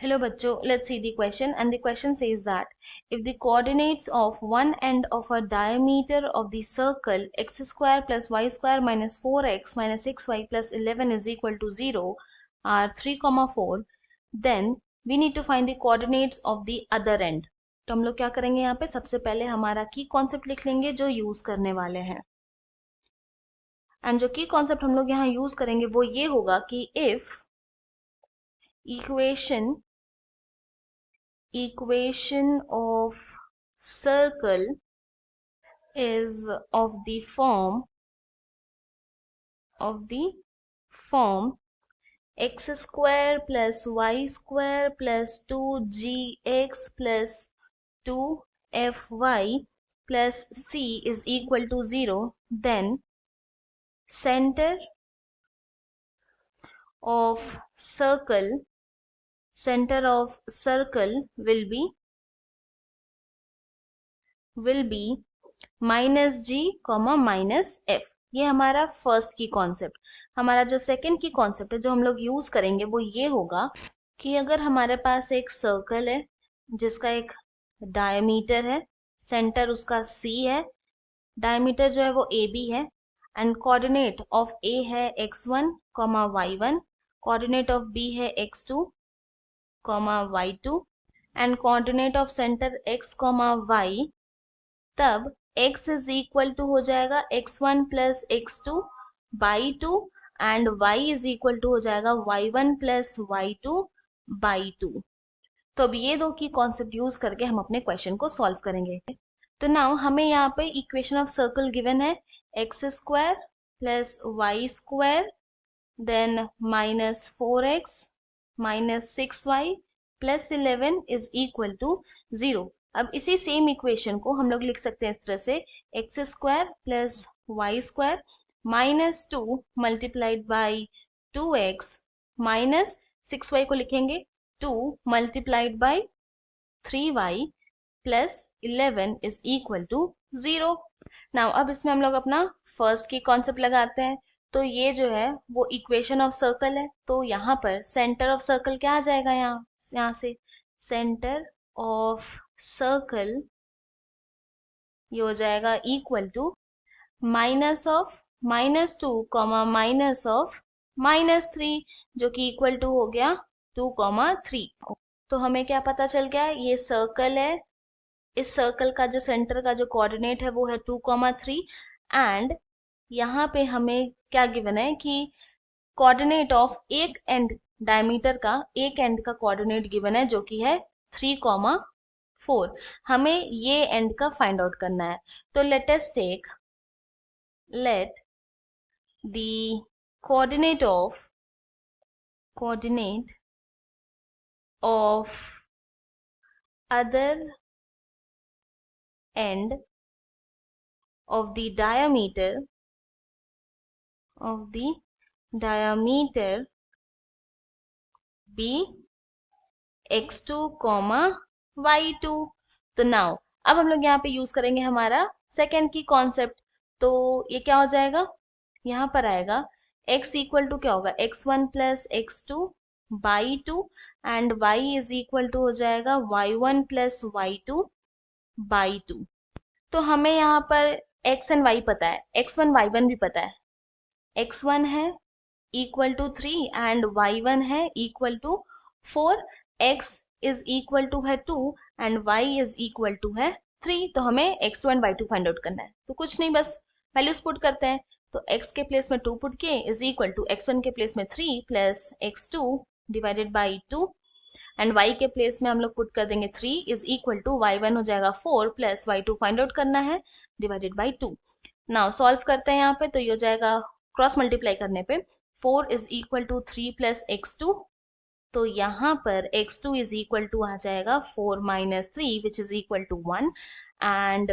Hello bachcho, let's see the question, and the question says that if the coordinates of one end of a diameter of the circle x square plus y square minus 4x minus 6y plus 11 is equal to 0 are 3, 4, then we need to find the coordinates of the other end. तो हम लोग क्या करेंगे यहाँ पे सबसे पहले हमारा की कॉन्सेप्ट लिख लेंगे जो यूज करने वाले हैं, एंड जो की कॉन्सेप्ट हम लोग यहाँ यूज करेंगे वो ये होगा कि if equation of circle is of the form x square plus y square plus 2gx plus 2fy plus c is equal to 0, then center of circle will be minus G comma minus F. ये हमारा first की concept. हमारा जो second की concept है जो हम लोग यूज करेंगे वो ये होगा कि अगर हमारे पास एक सर्कल है जिसका एक डायमीटर है, सेंटर उसका सी है, डायमीटर जो है वो ए बी है, एंड कोऑर्डिनेट ऑफ ए है x1 comma y1, coordinate of B है x2 comma y2, and coordinate of centre x comma y, तब x इज इक्वल टू हो जाएगा x1 plus x2 by 2 and y is equal to हो जाएगा y1 plus y2 by 2. तो अब ये दो की कॉन्सेप्ट यूज करके हम अपने क्वेश्चन को सॉल्व करेंगे. तो नाउ हमें यहाँ पे इक्वेशन ऑफ सर्कल गिवन है X square plus Y square then minus 4x minus 6y plus 11 is equal to 0. अब इसी सेम इक्वेशन को हम लोग लिख सकते हैं इस तरह से X square plus Y square minus 2 multiplied by 2x minus 6y को लिखेंगे 2 multiplied by 3y plus 11 is equal to 0. Now अब इसमें हम लोग अपना फर्स्ट की कॉन्सेप्ट लगाते हैं. तो ये जो है वो इक्वेशन ऑफ सर्कल है, तो यहाँ पर सेंटर ऑफ सर्कल क्या आ जाएगा, यहाँ से सेंटर ऑफ सर्कल ये हो जाएगा equal to minus of minus 2 comma minus of minus 3 जो कि इक्वल टू हो गया 2 कॉमा 3. तो हमें क्या पता चल गया, ये सर्कल है, इस सर्कल का जो सेंटर का जो कोऑर्डिनेट है वो है 2 कॉमा 3, एंड यहाँ पे हमें क्या गिवन है कि कोऑर्डिनेट ऑफ एक एंड डायमीटर का एक एंड का कोऑर्डिनेट गिवन है जो कि है 3 कॉमा 4. हमें ये एंड का फाइंड आउट करना है. तो let the coordinate of other end of the diameter be x2 comma y2. तो नाउ अब हम लोग यहाँ पे यूज करेंगे हमारा सेकेंड की कॉन्सेप्ट. तो ये क्या हो जाएगा, यहाँ पर आएगा x इक्वल टू क्या होगा x1 plus x2 by 2 and y is equal to हो जाएगा y1 प्लस y2 बाई 2. तो हमें यहाँ पर x एंड y पता है, x1 y1 भी पता है. x1 है इक्वल टू 3 एंड y1 है equal to 4, x is equal to है 2 and y is equal to है 3. तो हमें x2 and y2 find out करना है. तो कुछ नहीं, बस वैल्यूज पुट करते हैं. तो x के प्लेस में 2 पुट किए इज इक्वल टू x1 के प्लेस में 3 plus x2 divided by 2 and y के प्लेस में हम लोग पुट कर देंगे 3 इज इक्वल टू y1 हो जाएगा 4 प्लस y2 फाइंड आउट करना है डिवाइडेड बाई 2. नाउ सॉल्व करते हैं यहाँ पे. तो ये हो जाएगा क्रॉस मल्टीप्लाई करने पे 4 is equal to 3 plus x2. तो यहाँ पर x2 इज इक्वल टू आ जाएगा 4 minus 3 which is equal to 1 and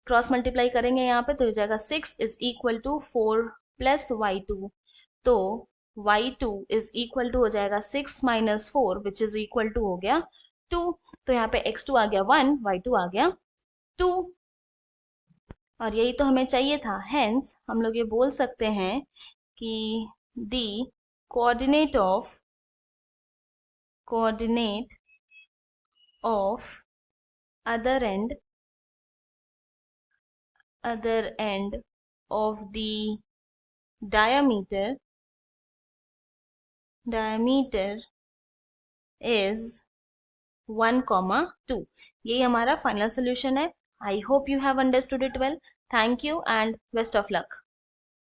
cross multiply करेंगे यहाँ पे तो हो जाएगा 6 is equal to 4 plus y2. तो y2 इज इक्वल टू हो जाएगा 6 minus 4 which is equal to हो गया 2. तो यहाँ पे x2 आ गया 1, y2 आ गया 2. और यही तो हमें चाहिए था. हेंस हम लोग ये बोल सकते हैं कि the coordinate of coordinate of other end of the diameter is 1, 2. यही हमारा फाइनल सोल्यूशन है. I hope you have understood it well. Thank you and best of luck.